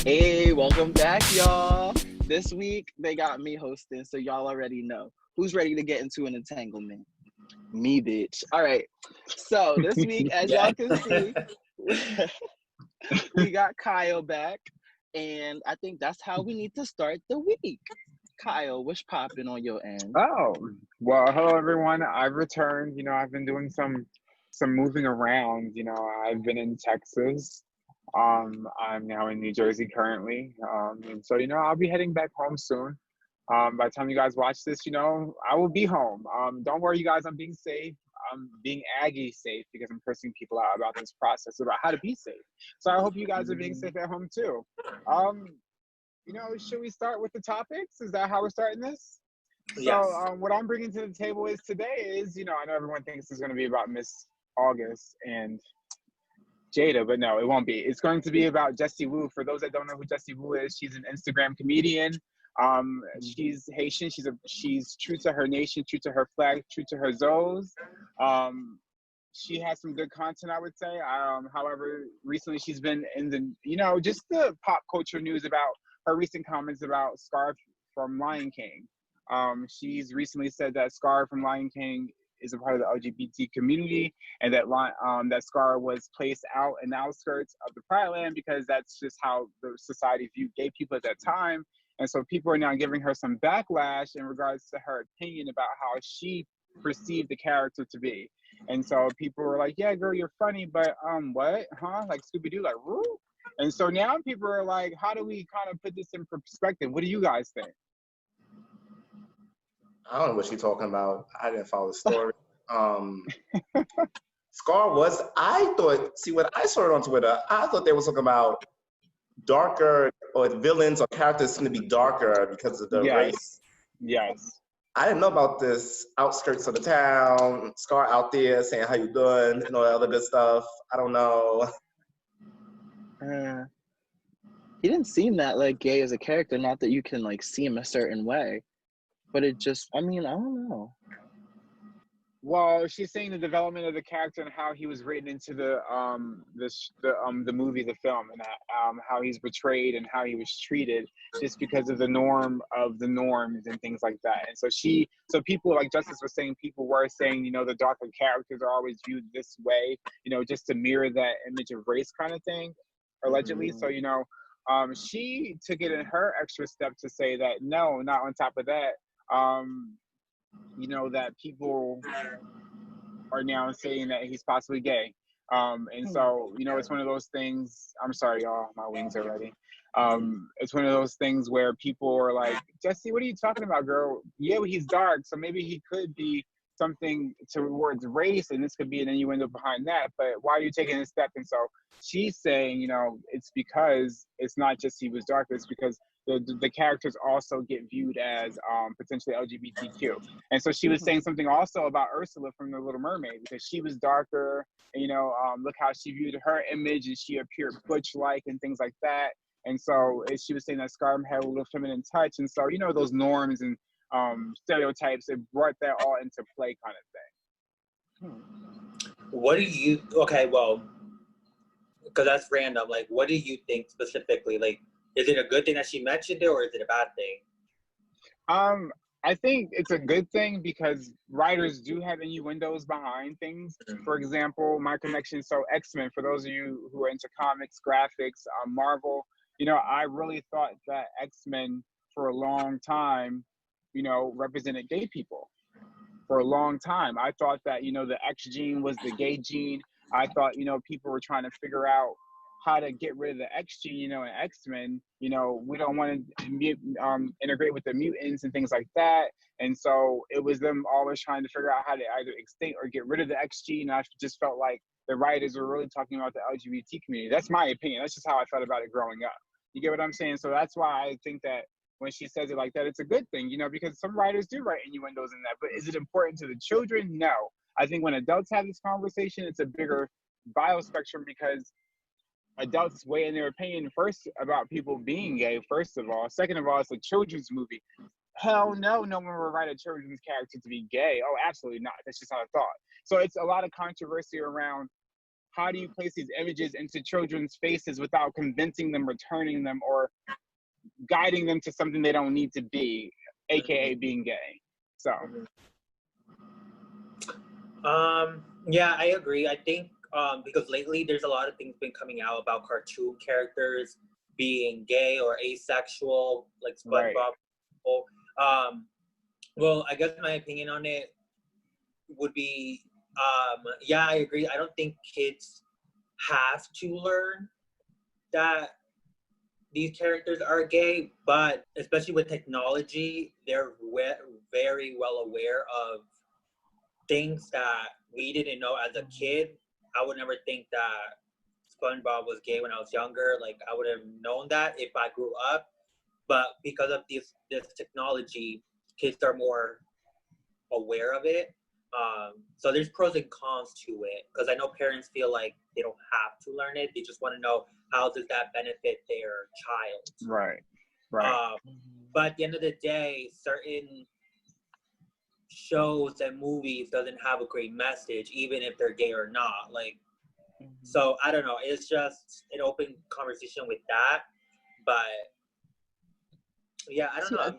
Hey, welcome back, y'all. This week they got me hosting, so y'all already know who's ready to get into an entanglement. Me, bitch. All right. So this week, as Yeah. y'all can see, we got Kyle back, and I think that's how we need to start the week. Kyle, what's popping on your end? Oh, well, hello everyone. I've returned. I've been doing some moving around. I've been in Texas. I'm now in New Jersey currently. And so, I'll be heading back home soon. By the time you guys watch this, I will be home. Don't worry, you guys, I'm being safe. I'm being Aggie safe because I'm cursing people out about this process about how to be safe. So I hope you guys are being safe at home too. Um, should we start with the topics? Is that how we're starting this? So Yes. what I'm bringing to the table is today is, I know everyone thinks it's going to be about Miss August and Jada, but no, it won't be. It's going to be about Jessie Woo. For those that don't know who Jessie Woo is, she's an Instagram comedian. She's Haitian. She's true to her nation, true to her flag, true to her Zoes. She has some good content, I would say. However, recently she's been in just the pop culture news about her recent comments about Scar from Lion King. She's recently said that Scar from Lion King is a part of the LGBT community, and that Scar was placed out in the outskirts of the Pride Land because that's just how the society viewed gay people at that time. And so people are now giving her some backlash in regards to her opinion about how she perceived the character to be. And so people were like, "Yeah, girl, you're funny, but what? Huh? Like Scooby-Doo, like woo?" And so now people are like, "How do we kind of put this in perspective? What do you guys think?" I don't know what she's talking about. I didn't follow the story. Um, Scar was, I thought, see, when I saw it on Twitter, I thought they were talking about darker, or villains or characters seem to be darker because of the race. Yes, yes. I didn't know about this outskirts of the town, Scar out there saying how you doing and all that other good stuff. I don't know. Uh, he didn't seem that like gay as a character. Not that you can like see him a certain way, but it just, I mean, I don't know. Well, she's saying the development of the character and how he was written into the movie, the film, and how he's portrayed and how he was treated, just because of the norm of the norms and things like that. And so people, like Justice was saying, people were saying, the darker characters are always viewed this way, just to mirror that image of race kind of thing, allegedly. So she took it in her extra step to say that no, not on top of that. That people are now saying that he's possibly gay. And so, it's one of those things. I'm sorry, y'all, my wings are ready. It's one of those things where people are like, "Jesse, what are you talking about, girl? Yeah, he's dark, so maybe he could be something towards race, and this could be an innuendo behind that. But why are you taking this step?" And so she's saying, it's because it's not just he was dark, it's because the characters also get viewed as potentially LGBTQ. And so she was saying something also about Ursula from The Little Mermaid, because she was darker, and, look how she viewed her image, and she appeared butch-like and things like that. And so she was saying that Scar had a little feminine touch. And so, those norms and stereotypes, it brought that all into play kind of thing. What do you, okay, well, because that's random, like, what do you think specifically? Like, is it a good thing that she mentioned it, or is it a bad thing? I think it's a good thing because writers do have innuendos behind things. For example, my connection, so X-Men, for those of you who are into comics, graphics, Marvel, I really thought that X-Men for a long time, represented gay people. For a long time, I thought that, the X gene was the gay gene. I thought, people were trying to figure out how to get rid of the X gene, in X-Men. We don't want to integrate with the mutants and things like that. And so it was them always trying to figure out how to either extinct or get rid of the X gene. And I just felt like the writers were really talking about the LGBT community. That's my opinion. That's just how I felt about it growing up. You get what I'm saying? So that's why I think that when she says it like that, it's a good thing, because some writers do write innuendos in that. But is it important to the children? No. I think when adults have this conversation, it's a bigger biospectrum, because adults weigh in their opinion first about people being gay, first of all. Second of all, it's a children's movie. Hell no, no one would write a children's character to be gay. Oh, absolutely not. That's just not a thought. So it's a lot of controversy around how do you place these images into children's faces without convincing them or turning them or guiding them to something they don't need to be, aka being gay? So yeah, I agree. I think because lately there's a lot of things been coming out about cartoon characters being gay or asexual, like SpongeBob. Right. Well, I guess my opinion on it would be, yeah, I agree. I don't think kids have to learn that these characters are gay, but especially with technology, they're very well aware of things that we didn't know as a kid. I would never think that SpongeBob was gay when I was younger. Like, I would have known that if I grew up. But because of this technology, kids are more aware of it. So there's pros and cons to it. Because I know parents feel like they don't have to learn it. They just want to know, how does that benefit their child? Right. But at the end of the day, certain shows and movies doesn't have a great message, even if they're gay or not. Like, so I don't know. It's just an open conversation with that. But yeah, I don't know.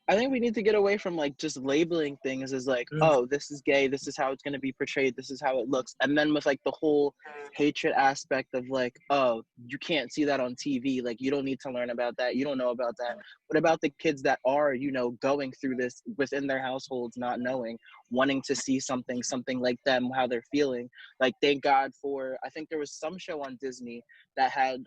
I think we need to get away from like just labeling things as like, oh, this is gay, this is how it's going to be portrayed, this is how it looks. And then with like the whole hatred aspect of like, oh, you can't see that on TV. Like, you don't need to learn about that. You don't know about that. What about the kids that are, you know, going through this within their households, not knowing, wanting to see something like them, how they're feeling? Like, thank God for, I think there was some show on Disney that had,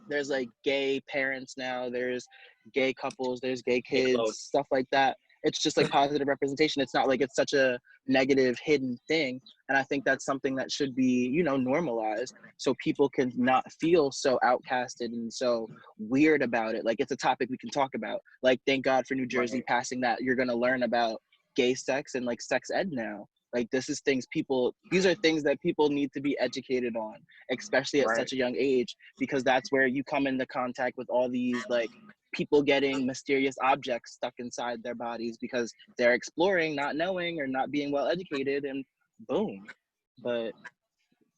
there's like gay parents now, there's gay couples, there's gay kids, stuff like that. It's just like positive representation. It's not like it's such a negative hidden thing. And I think that's something that should be, you know, normalized so people can not feel so outcasted and so weird about it. Like, it's a topic we can talk about. Like, thank God for New Jersey passing that you're going to learn about gay sex and like sex ed now. Like, these are things that people need to be educated on, especially at such a young age, because that's where you come into contact with all these like people getting mysterious objects stuck inside their bodies because they're exploring, not knowing, or not being well educated, and boom. But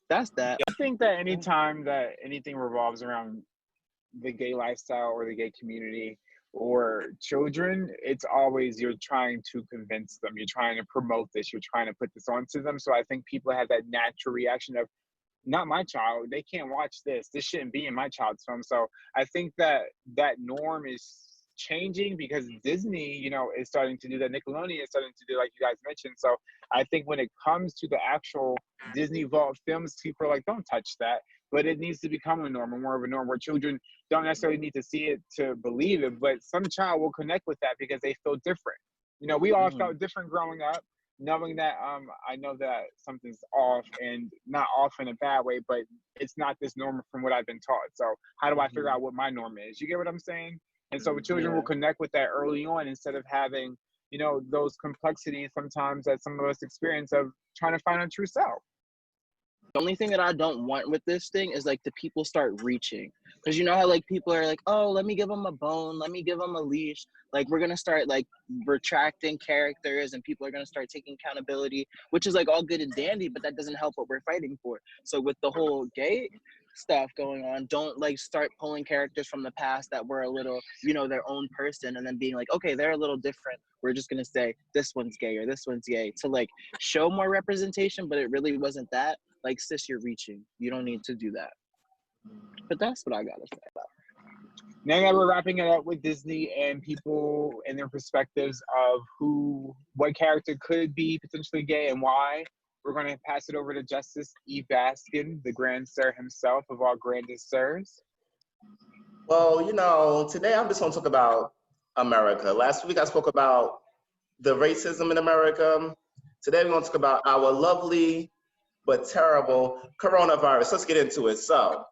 that's that. I think that anytime that anything revolves around the gay lifestyle or the gay community or children, it's always you're trying to convince them, you're trying to promote this, you're trying to put this onto them. So I think people have that natural reaction of, not my child, they can't watch this shouldn't be in my child's film. So I think that norm is changing because Disney, you know, is starting to do that. Nickelodeon is starting to do, like you guys mentioned. So I think when it comes to the actual Disney Vault films, people are like, don't touch that. But it needs to become a norm, or more of a norm, where children don't necessarily need to see it to believe it, but some child will connect with that because they feel different. You know, we all felt different growing up, knowing that I know that something's off, and not off in a bad way, but it's not this norm from what I've been taught. So how do I figure out what my norm is? You get what I'm saying? And so children will connect with that early on instead of having, you know, those complexities sometimes that some of us experience of trying to find our true self. The only thing that I don't want with this thing is like the people start reaching, because you know how like people are like, oh, let me give them a bone, let me give them a leash. Like, we're gonna start like retracting characters, and people are gonna start taking accountability, which is like all good and dandy, but that doesn't help what we're fighting for. So with the whole gay stuff going on, don't like start pulling characters from the past that were a little, you know, their own person, and then being like, okay, they're a little different, we're just gonna say this one's gay or this one's gay, to like show more representation, but it really wasn't that. Like, sis, you're reaching. You don't need to do that. But that's what I gotta say about it. Now that we're wrapping it up with Disney and people and their perspectives of what character could be potentially gay and why, we're going to pass it over to Justice E. Baskin, the Grand Sir himself of all grandest sirs. Well, you know, today I'm just going to talk about America. Last week I spoke about the racism in America. Today we're going to talk about our lovely but terrible coronavirus. Let's get into it. So,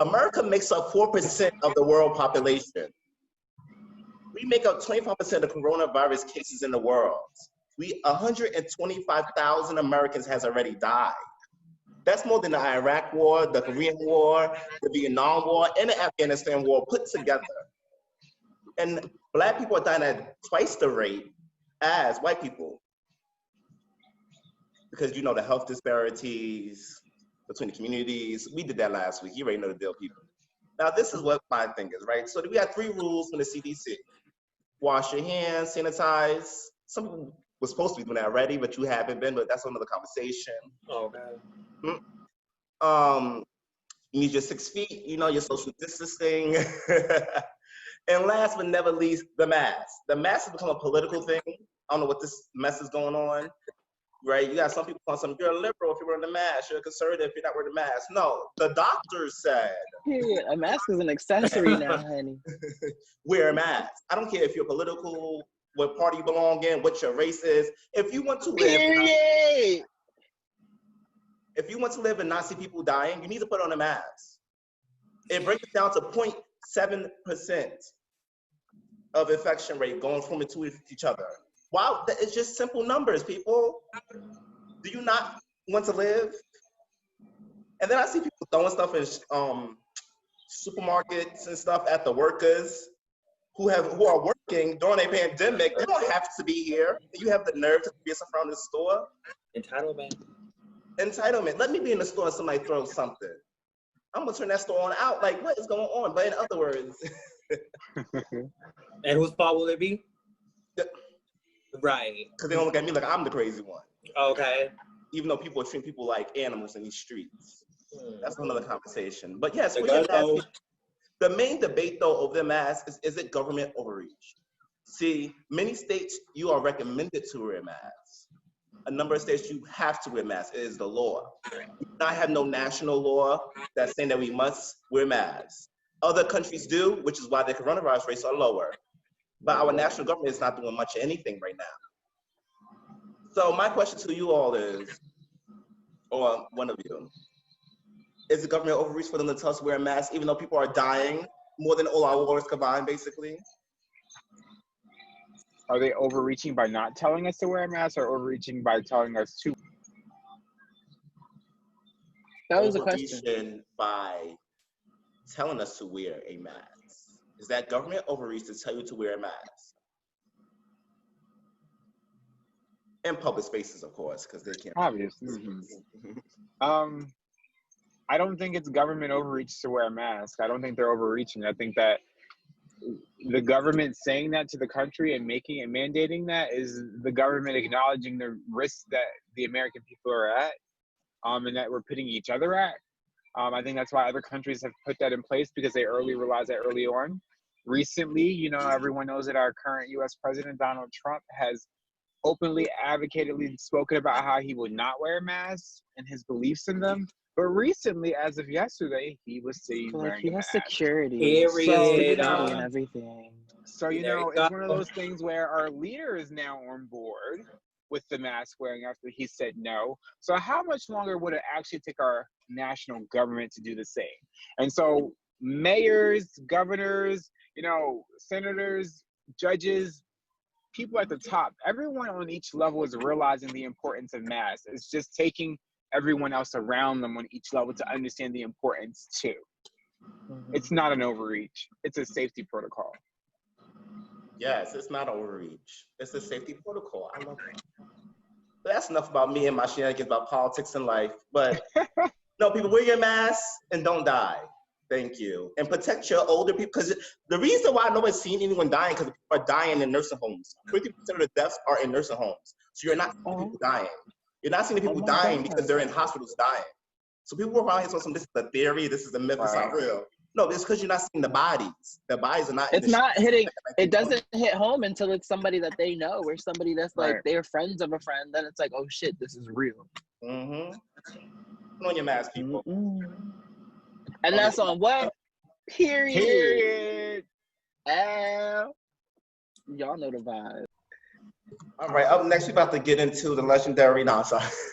America makes up 4% of the world population. We make up 25% of coronavirus cases in the world. 125,000 Americans has already died. That's more than the Iraq War, the Korean War, the Vietnam War, and the Afghanistan War put together. And Black people are dying at twice the rate as white people. because you know the health disparities between the communities. We did that last week. You already know the deal, people. Now, this is what my thing is, right? So we got 3 rules from the CDC. Wash your hands, sanitize. Some people were supposed to be doing that already, but you haven't been, but that's another conversation. Okay. You need your 6 feet, you know, your social distancing. And last but never least, the mask. The mask has become a political thing. I don't know what this mess is going on, right? You got some people calling you're a liberal if you're wearing the mask, you're a conservative if you're not wearing the mask. No, the doctors said. Period. A mask is an accessory now, honey. Wear a mask. I don't care if you're political, what party you belong in, what your race is. If you want to live, Period. if you want to live and not see people dying, you need to put on a mask. It breaks it down to 0.7% of infection rate going from and to each other. Wow, it's just simple numbers, people. Do you not want to live? And then I see people throwing stuff in supermarkets and stuff at the workers who are working during a pandemic. They don't have to be here. You have the nerve to be in front of the store. Entitlement. Let me be in the store and somebody throws something. I'm gonna turn that store on out. Like, what is going on? But in other words. And whose fault will it be? Right. Because they don't look at me like I'm the crazy one. Okay. Even though people are treating people like animals in these streets. That's another conversation. But yes, the main debate though over the mask is it government overreach? See, many states you are recommended to wear masks. A number of states you have to wear masks. It is the law. We do not have no national law that's saying that we must wear masks. Other countries do, which is why the coronavirus rates are lower. But our national government is not doing much of anything right now. So my question to you all is, or one of you, is the government overreach for them to tell us to wear a mask, even though people are dying more than all our wars combined, basically? Are they overreaching by not telling us to wear a mask, or overreaching by telling us to? That was a question. Overreaching by telling us to wear a mask. Is that government overreach to tell you to wear a mask? In public spaces, of course, because they can't. Obviously. I don't think it's government overreach to wear a mask. I don't think they're overreaching. I think that the government saying that to the country and making and mandating that is the government acknowledging the risks that the American people are at, and that we're putting each other at. I think that's why other countries have put that in place, because they realized that early on. Recently, you know, everyone knows that our current U.S. President, Donald Trump, has openly advocatedly spoken about how he would not wear masks and his beliefs in them. But recently, as of yesterday, he was seen wearing he a has mask. security. And everything. So, you know, it's one of those things where our leader is now on board with the mask wearing after he said no. So how much longer would it actually take our national government to do the same? And so mayors, governors, you know, senators, judges, people at the top, everyone on each level is realizing the importance of masks. It's just taking everyone else around them on each level to understand the importance too. It's not an overreach. It's a safety protocol. Yes, it's not overreach. It's a safety protocol. I love it. But that's enough about me and my shenanigans about politics and life. But no, people, wear your mask and don't die. Thank you. And protect your older people. Because the reason why nobody's seen anyone dying, because people are dying in nursing homes. 50% of the deaths are in nursing homes. So you're not seeing people dying. You're not seeing people dying because they're in hospitals dying. So people were around here saying, this is a theory, this is a myth, it's not real. No, it's because you're not seeing the bodies. The bodies are not. It's not hitting. It doesn't hit home until it's somebody that they know, or somebody that's like they're friends of a friend. Then it's like, oh shit, this is real. Put on your mask, people. And that's on what? Period. Y'all know the vibe. All right, up next, we're about to get into the legendary nonsense.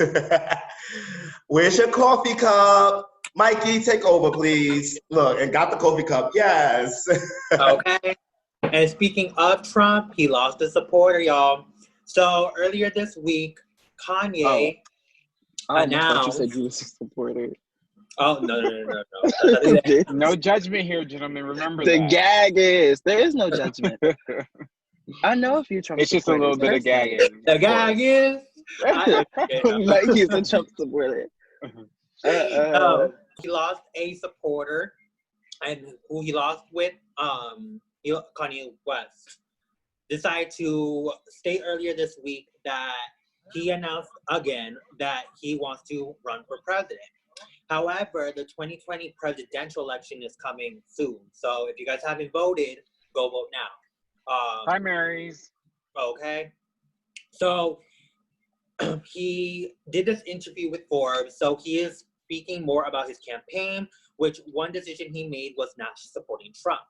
Where's your coffee cup? Mikey, take over, please. Look, and got the coffee cup. Yes. Okay. And speaking of Trump, he lost a supporter, y'all. So earlier this week, Kanye announced. You said you was a supporter. Oh, no. No judgment here, gentlemen. Remember the that. gag is, there is no judgment. I know a few Trump It's just a little bit of gagging. The gag is. He's a Trump supporter. He lost a supporter, and who he lost with, Kanye West, decided to state earlier this week that he announced again that he wants to run for president. However, the 2020 presidential election is coming soon. So if you guys haven't voted, go vote now. Primaries. Okay. So he did this interview with Forbes. So he is speaking more about his campaign, which one decision he made was not supporting Trump.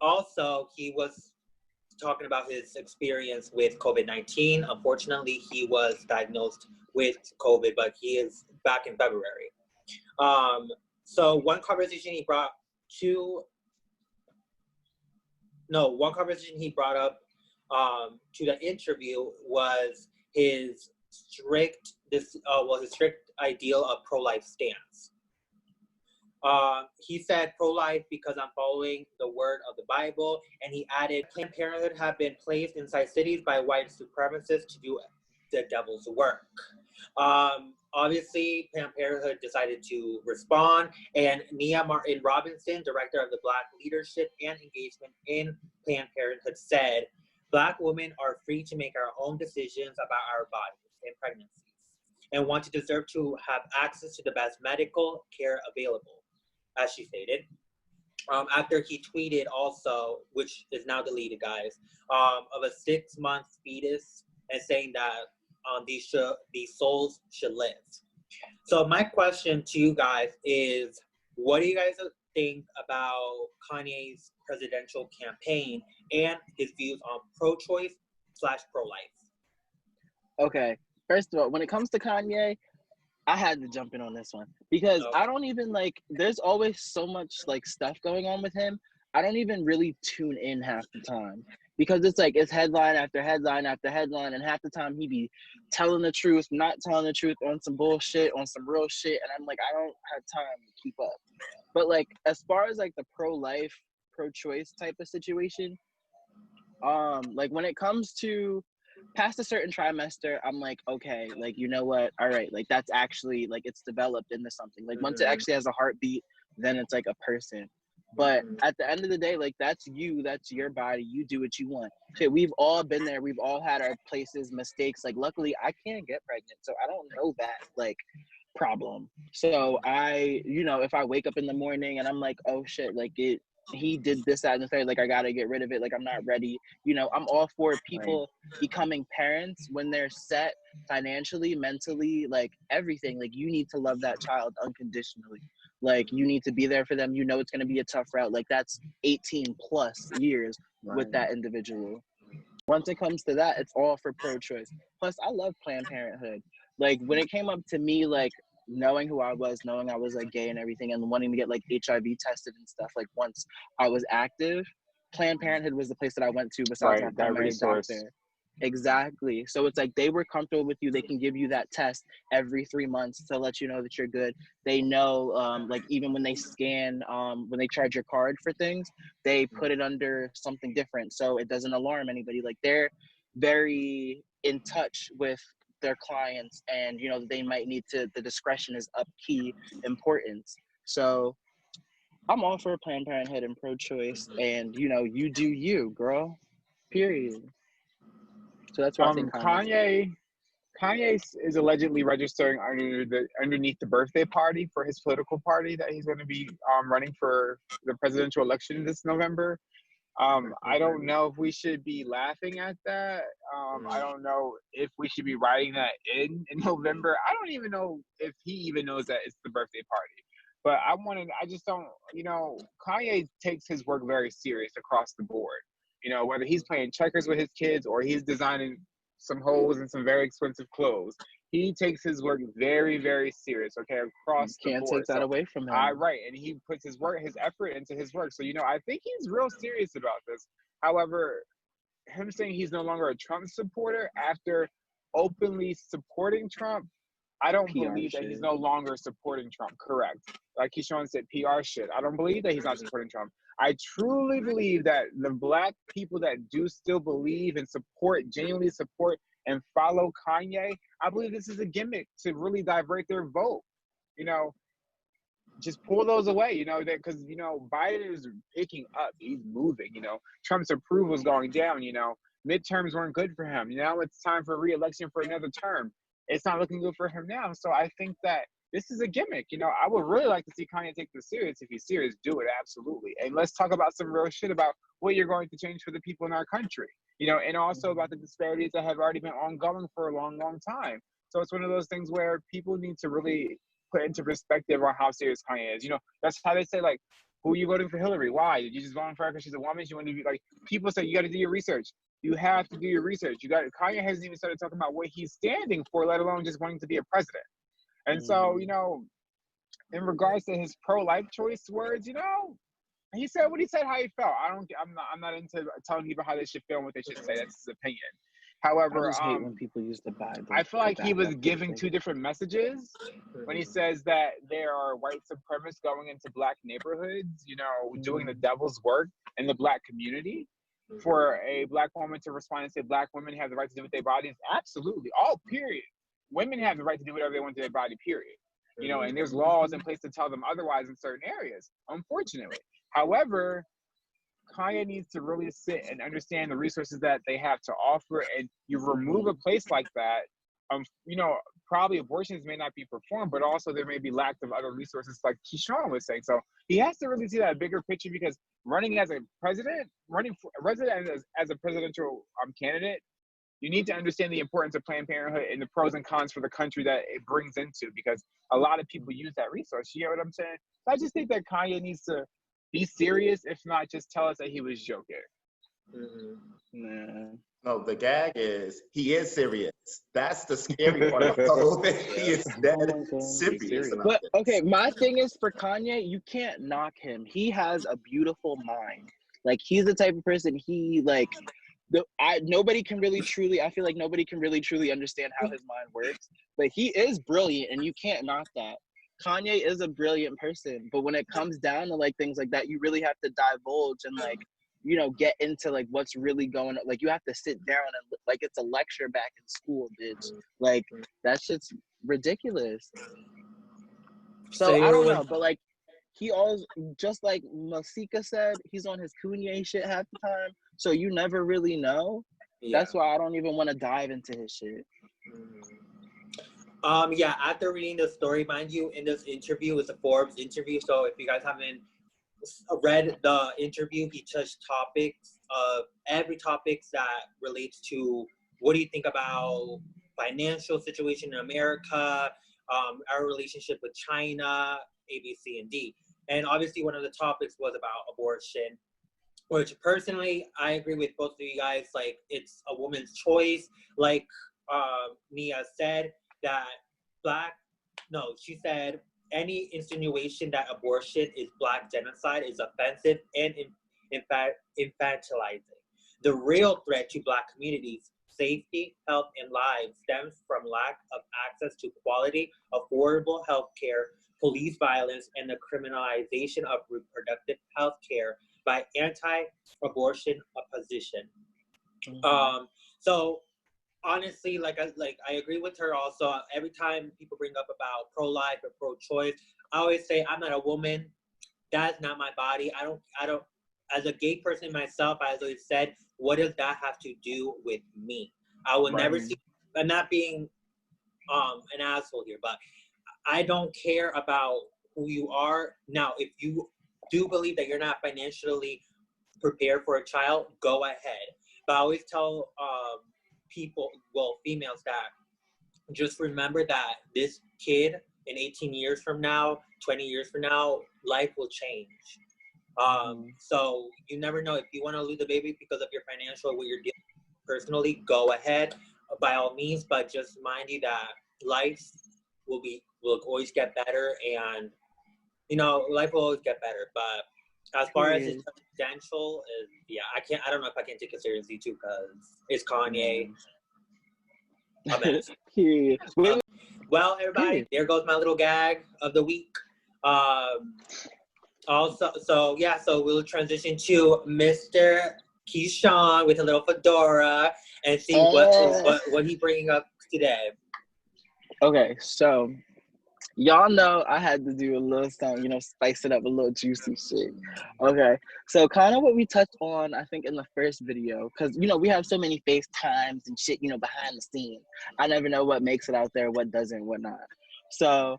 Also, he was talking about his experience with COVID-19. Unfortunately, he was diagnosed with COVID, but he is back in February. So one conversation he brought up to the interview was his strict ideal of pro-life stance. He said pro-life because I'm following the word of the Bible, and he added, Planned Parenthood have been placed inside cities by white supremacists to do the devil's work. Obviously, Planned Parenthood decided to respond, and Nia Martin Robinson, director of the Black Leadership and Engagement in Planned Parenthood, said, Black women are free to make our own decisions about our bodies and pregnancies, and want to deserve to have access to the best medical care available, as she stated. After he tweeted also, which is now deleted, guys, of a 6-month fetus, and saying that these souls should live. So my question to you guys is, what do you guys think about Kanye's presidential campaign and his views on pro-choice / pro-life? Okay, first of all, when it comes to Kanye, I had to jump in on this one because I don't even there's always so much stuff going on with him. I don't even really tune in half the time because it's headline after headline after headline, and half the time he be telling the truth, not telling the truth, on some bullshit, on some real shit, and I'm I don't have time to keep up. But as far as the pro-life, pro-choice type of situation, when it comes to past a certain trimester, I'm okay, you know what, all right, that's actually it's developed into something. Once it actually has a heartbeat, then it's a person. But at the end of the day, that's you, that's your body, you do what you want. Shit, we've all been there, we've all had our places, mistakes. Luckily I can't get pregnant, so I don't know that problem. So I, if I wake up in the morning and I'm oh shit, he did this, that, and the third, I gotta get rid of it, I'm not ready. I'm all for people becoming parents when they're set financially, mentally, everything. You need to love that child unconditionally. You need to be there for them. It's gonna be a tough route. That's 18 plus years with that individual. Once it comes to that, it's all for pro-choice. Plus, I love Planned Parenthood. When it came up to me, knowing who I was, knowing I was gay and everything, and wanting to get HIV tested and stuff, once I was active, Planned Parenthood was the place that I went to besides my primary doctor. Exactly. So it's they were comfortable with you. They can give you that test every 3 months to let you know that you're good. They know, even when they scan, when they charge your card for things, they put it under something different so it doesn't alarm anybody. They're very in touch with their clients, and they might need to, the discretion is up key importance. So I'm all for Planned Parenthood and pro-choice, and you do you, girl, period. So that's why I think Kanye is allegedly registering underneath the birthday party for his political party that he's going to be running for the presidential election this November. I don't know if we should be laughing at that. I don't know if we should be writing that in November. I don't even know if he even knows that it's the birthday party. But I just don't, Kanye takes his work very serious across the board. Whether he's playing checkers with his kids or he's designing some hoes and some very expensive clothes, he takes his work very, very serious, okay, across the board. Can't take that away from him. Right, and he puts his effort into his work. So, I think he's real serious about this. However, him saying he's no longer a Trump supporter after openly supporting Trump, I don't believe that he's no longer supporting Trump. Correct. Like Keyshawn said, PR shit. I don't believe that he's not supporting Trump. I truly believe that the Black people that do still believe and genuinely support and follow Kanye, I believe this is a gimmick to really divert their vote. You know, just pull those away, you know, because, you know, Biden is picking up. He's moving, you know. Trump's approval is going down, you know. Midterms weren't good for him. Now it's time for re-election for another term. It's not looking good for him now. So I think that this is a gimmick. You know, I would really like to see Kanye take this serious. If he's serious, do it, absolutely. And let's talk about some real shit about what you're going to change for the people in our country. You know, and also about the disparities that have already been ongoing for a long, long time. So it's one of those things where people need to really put into perspective on how serious Kanye is. You know, that's how they say, like, who are you voting for Hillary? Why? Did you just vote for her because she's a woman? You want to be like, people say you got to do your research. You have to do your research. Kanye hasn't even started talking about what he's standing for, let alone just wanting to be a president. And so, you know, in regards to his pro-life choice words, you know, he said what he said, how he felt. I'm not into telling people how they should feel and what they should say. That's his opinion. However, I just hate when people use the Bible. I feel like he was giving two different messages when he says that there are white supremacists going into black neighborhoods, you know, doing the devil's work in the black community. For a black woman to respond and say black women have the right to do with their bodies, absolutely, all period. Women have the right to do whatever they want to their body, period. You know, and there's laws in place to tell them otherwise in certain areas, unfortunately. However, Kanye needs to really sit and understand the resources that they have to offer, and you remove a place like that, you know, probably abortions may not be performed, but also there may be lack of other resources, like Keyshawn was saying. So he has to really see that bigger picture, because running as a president, as a presidential candidate, you need to understand the importance of Planned Parenthood and the pros and cons for the country that it brings into, because a lot of people use that resource. You know what I'm saying? So I just think that Kanye needs to be serious, if not just tell us that he was joking. Nah. No, the gag is he is serious. That's the scary part about the whole thing. He is dead serious. But okay, my thing is, for Kanye, you can't knock him. He has a beautiful mind. Like, he's the type of person, nobody can really truly, I feel like nobody can really truly understand how his mind works, but he is brilliant, and you can't knock that. Kanye is a brilliant person, but when it comes down to like things like that, you really have to divulge and, like, you know, get into like what's really going on. Like, you have to sit down and like it's a lecture back in school, bitch. Like, that shit's ridiculous. So I don't know, but like, he always, just like Masika said, he's on his Kanye shit half the time, so you never really know. That's why I don't even want to dive into his shit. Yeah, after reading the story, mind you, in this interview, it's a Forbes interview, so if you guys haven't read the interview, he touched every topics that relates to what do you think about financial situation in America, our relationship with China, A, B, C, and D. And obviously one of the topics was about abortion, which personally, I agree with both of you guys. Like, it's a woman's choice. Like Nia said, she said, any insinuation that abortion is black genocide is offensive and infantilizing. The real threat to black communities' safety, health, and lives stems from lack of access to quality, affordable health care, police violence, and the criminalization of reproductive health care by anti-abortion opposition. So honestly, I agree with her also. Every time people bring up about pro-life or pro-choice, I always say, I'm not a woman. That's not my body. I don't, as a gay person myself, I always said, what does that have to do with me? I will never see, I'm not being an asshole here, but I don't care about who you are. Now, if you do believe that you're not financially prepared for a child, go ahead. But I always tell females, that just remember that this kid in 18 years from now, 20 years from now, life will change. So you never know. If you want to lose a baby because of your financial, what you're dealing with personally, go ahead by all means. But just mind you that life will always get better, and you know, life will always get better. But as far as it's residential, I don't know if I can take it seriously too, because it's Kanye. Well, everybody, there goes my little gag of the week. So we'll transition to Mr. Keyshawn with a little fedora. and see what he bringing up today. Okay, so y'all know I had to do a little something, spice it up, a little juicy shit. Okay, so kind of what we touched on, I think, in the first video, because, we have so many FaceTimes and shit, behind the scenes. I never know what makes it out there, what doesn't, what not. So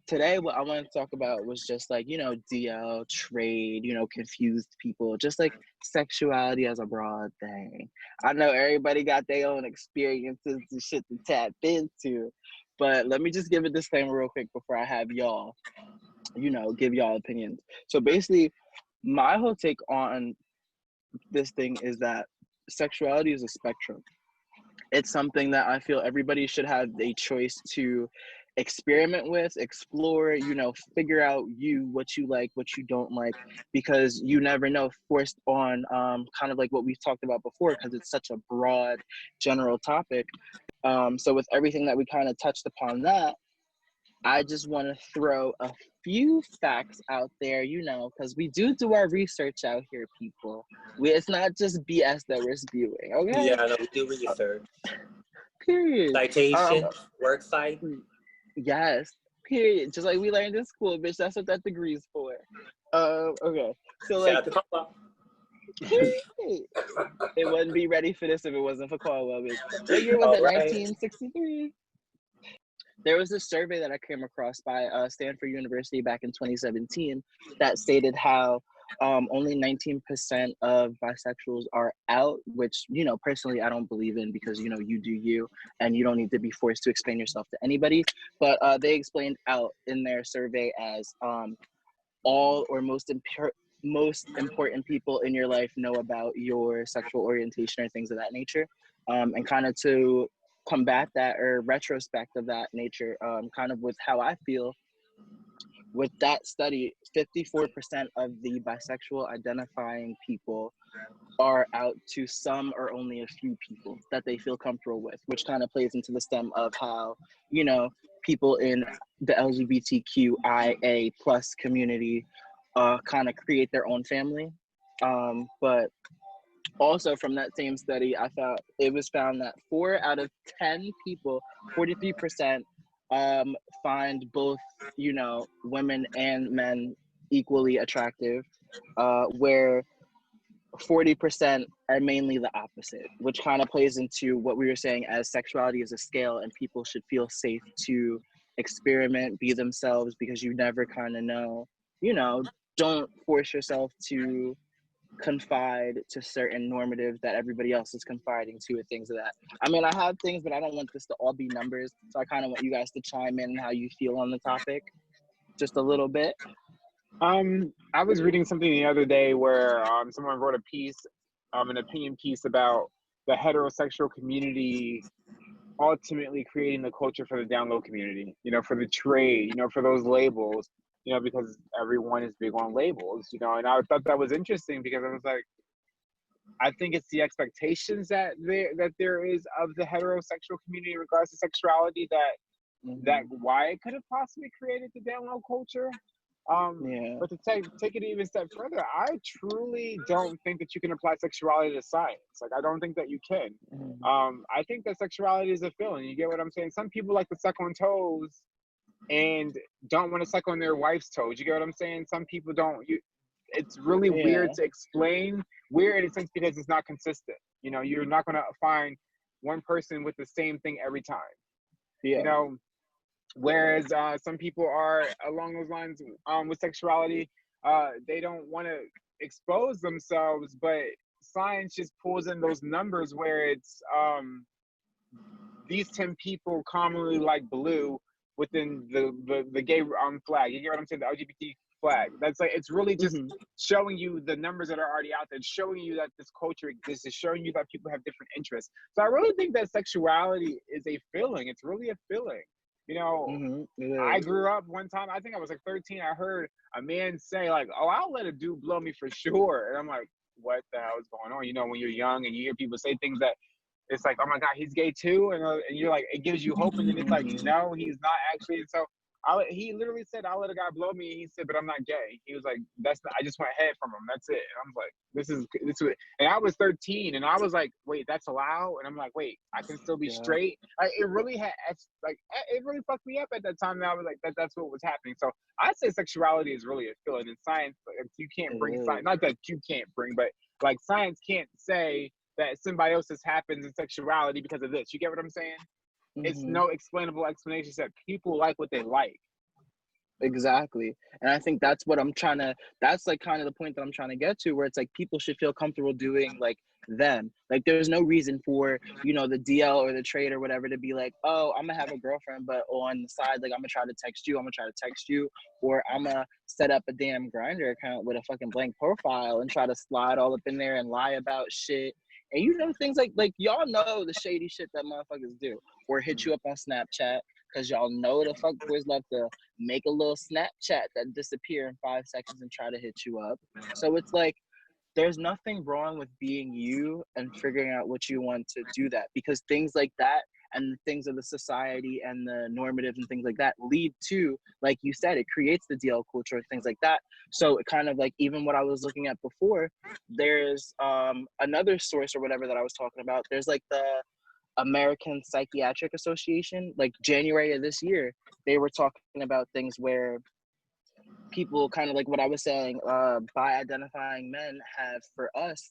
today, what I wanted to talk about was just like, DL, trade, confused people, just like sexuality as a broad thing. I know everybody got their own experiences and shit to tap into. But let me just give a disclaimer real quick before I have y'all, give y'all opinions. So basically, my whole take on this thing is that sexuality is a spectrum. It's something that I feel everybody should have a choice to experiment with, explore, figure out what you like, what you don't like, because you never know, forced on kind of like what we've talked about before, because it's such a broad general topic. So with everything that we kind of touched upon that, I just want to throw a few facts out there, because we do our research out here, people. It's not just BS that we're spewing, okay? Yeah, no, we do research. Period. Citation, work site. Yes, period. Just like we learned in school, bitch. That's what that degree's for. Okay. So Shout out to Caldwell. It wouldn't be ready for this if it wasn't for Caldwell, bitch. What year was it? 1963. There was a survey that I came across by Stanford University back in 2017 that stated how only 19% of bisexuals are out, which, personally, I don't believe in, because, you do you, and you don't need to be forced to explain yourself to anybody. But they explained out in their survey as all or most important people in your life know about your sexual orientation or things of that nature. And kind of to combat that, or retrospect of that nature, kind of with how I feel with that study, 54% of the bisexual identifying people are out to some or only a few people that they feel comfortable with, which kind of plays into the stem of how, people in the LGBTQIA plus community kind of create their own family. But also from that same study, it was found that 4 out of 10 people, 43%, find both, women and men equally attractive, where 40% are mainly the opposite, which kind of plays into what we were saying as sexuality is a scale, and people should feel safe to experiment, be themselves, because you never kind of know, don't force yourself to confide to certain normatives that everybody else is confiding to, and things of that. I mean, I have things, but I don't want this to all be numbers, so I kind of want you guys to chime in how you feel on the topic just a little bit. I was reading something the other day where someone wrote a piece, an opinion piece about the heterosexual community ultimately creating the culture for the down low community, for the trade, for those labels, because everyone is big on labels, and I thought that was interesting, because I was like, I think it's the expectations that there is of the heterosexual community in regards to sexuality that why it could have possibly created the down low culture. But to take it even a step further, I truly don't think that you can apply sexuality to science. Like, I don't think that you can. I think that sexuality is a feeling. You get what I'm saying? Some people like to suck on toes and don't want to suck on their wife's toes. You get what I'm saying? Some people don't. It's really weird to explain. Weird in a sense because it's not consistent. You're not going to find one person with the same thing every time. Whereas some people are along those lines with sexuality, they don't want to expose themselves, but science just pulls in those numbers where it's these 10 people commonly like blue within the gay flag. You get what I'm saying? The LGBT flag. That's like, it's really just showing you the numbers that are already out there. It's showing you that this culture exists. It's showing you that people have different interests. So I really think that sexuality is a feeling. It's really a feeling. I grew up one time, I think I was like 13, I heard a man say like, oh, I'll let a dude blow me for sure. And I'm like, what the hell is going on? When you're young and you hear people say things that it's like, oh my God, he's gay too. And you're like, it gives you hope. And then it's like, no, he's not actually. And so He literally said, "I'll let a guy blow me." He said, "But I'm not gay." He was like, I just went head from him. That's it." And I was like, this is. And I was 13, and I was like, "Wait, that's allowed?" And I'm like, "Wait, I can still be straight." It really it really fucked me up at that time. And I was like, that's what was happening. So I'd say sexuality is really a feeling. In science, like, you can't bring science. Not that you can't bring, but like science can't say that symbiosis happens in sexuality because of this. You get what I'm saying? It's no explainable explanations that people like what they like. Exactly. And I think that's what that's like kind of the point that I'm trying to get to, where it's like people should feel comfortable doing like them. Like there's no reason for, you know, the DL or the trade or whatever to be like, oh, I'm gonna have a girlfriend, but on the side, like I'm gonna try to text you, or I'm gonna set up a damn Grindr account with a fucking blank profile and try to slide all up in there and lie about shit. And you know, things like y'all know the shady shit that motherfuckers do, or hit you up on Snapchat because y'all know the fuck boys love to make a little Snapchat that disappear in 5 seconds and try to hit you up. So it's like, there's nothing wrong with being you and figuring out what you want to do that, because things like that and the things of the society and the normatives and things like that lead to, like you said, it creates the DL culture and things like that. So it kind of like, even what I was looking at before, there's another source or whatever that I was talking about. There's like the American Psychiatric Association, like January of this year, they were talking about things where people, kind of like what I was saying, by identifying men have, for us,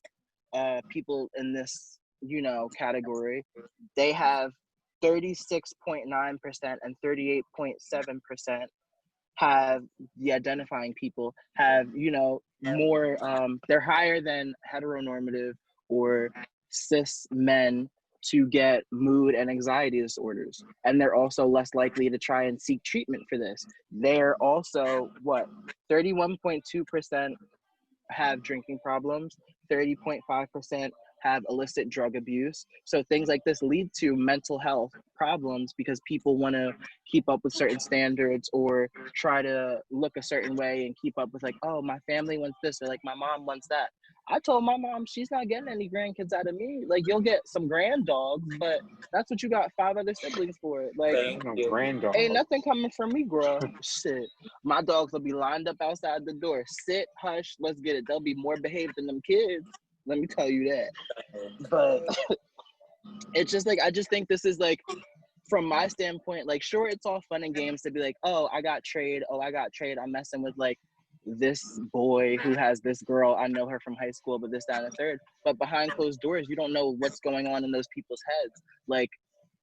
people in this, you know, category, they have 36.9% and 38.7% have, the identifying people have, you know, more, they're higher than heteronormative or cis men to get mood and anxiety disorders. And they're also less likely to try and seek treatment for this. They're also, 31.2% have drinking problems, 30.5% have illicit drug abuse. So things like this lead to mental health problems because people want to keep up with certain standards or try to look a certain way and keep up with, like, oh, my family wants this, or like my mom wants that. I told my mom she's not getting any grandkids out of me. Like, you'll get some grand dogs, but that's what you got 5 other siblings for. Like, ain't nothing coming from me, bro. Shit. My dogs will be lined up outside the door. Sit, hush, let's get it. They'll be more behaved than them kids. Let me tell you that. But it's just like, I just think this is like, from my standpoint, like, sure, it's all fun and games to be like, oh, I got trade. I'm messing with like this boy who has this girl. I know her from high school, but this, that, and the third. But behind closed doors, you don't know what's going on in those people's heads. Like,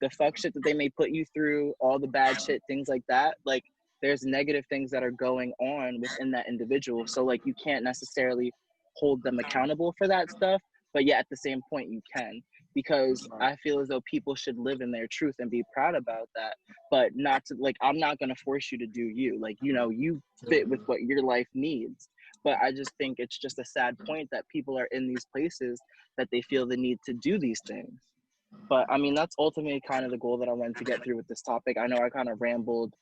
the fuck shit that they may put you through, all the bad shit, things like that. Like, there's negative things that are going on within that individual. So like, you can't necessarily hold them accountable for that stuff, but yet at the same point you can, because I feel as though people should live in their truth and be proud about that, but not to, like, I'm not going to force you to do you. Like, you know, you fit with what your life needs. But I just think it's just a sad point that people are in these places that they feel the need to do these things. But I mean, that's ultimately kind of the goal that I wanted to get through with this topic. I know I kind of rambled,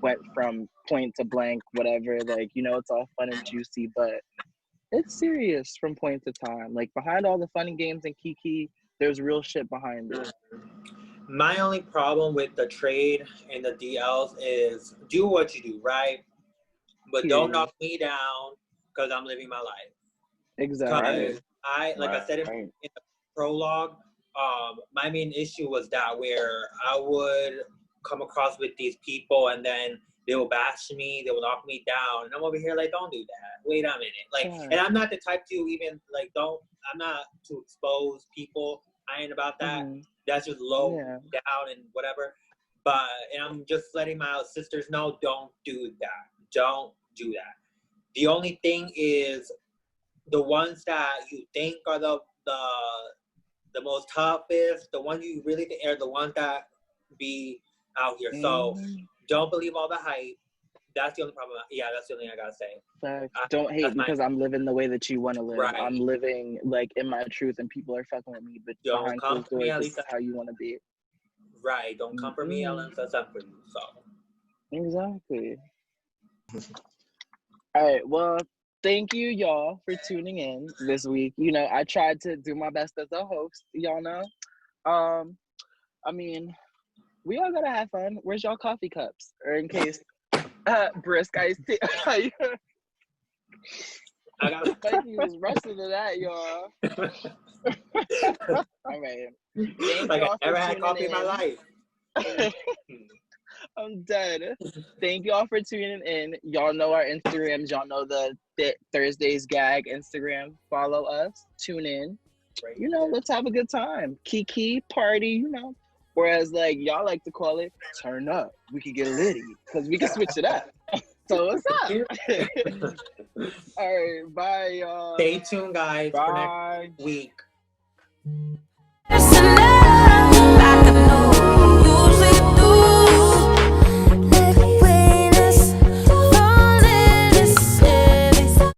went from point to blank, whatever. Like, you know, it's all fun and juicy, but it's serious from point to time. Like, behind all the funny games and kiki, there's real shit behind it. My only problem with the trade and the DLs is do what you do, right? But don't knock me down because I'm living my life. Exactly. Because I said in the prologue, my main issue was that where I would come across with these people and then they will bash me, they will knock me down, and I'm over here like, don't do that. Wait a minute, like, and I'm not the type to even like, I'm not to expose people. I ain't about that. That's just low down and whatever. But and I'm just letting my sisters know, don't do that. Don't do that. The only thing is, the ones that you think are the most toughest, the ones you really think are the ones that be out here. So don't believe all the hype. That's the only problem. Yeah, that's the only thing I gotta say. Don't hate because I'm living the way that you want to live. Right. I'm living like in my truth, and people are fucking with me. But behind closed doors, this is how you want to be. Right. Don't come for me. I'll unless I'm for you. So. Exactly. All right. Well, thank you, y'all, for tuning in this week. You know, I tried to do my best as a host. Y'all know. I mean, we all gotta have fun. Where's y'all coffee cups? Or in case Brisk iced tea. I got Mikey was rushing to that, y'all. All right. Thank like I y'all for never had tuning coffee in. in my life. I'm dead. Thank y'all for tuning in. Y'all know our Instagrams. Y'all know the Thursdays Gag Instagram. Follow us. Tune in. Right. You know, let's have a good time. Kiki party, you know. Whereas, like, y'all like to call it turn up. We could get litty because we can switch it up. So what's up? All right, bye, y'all. Stay tuned, guys, for Bye. next week.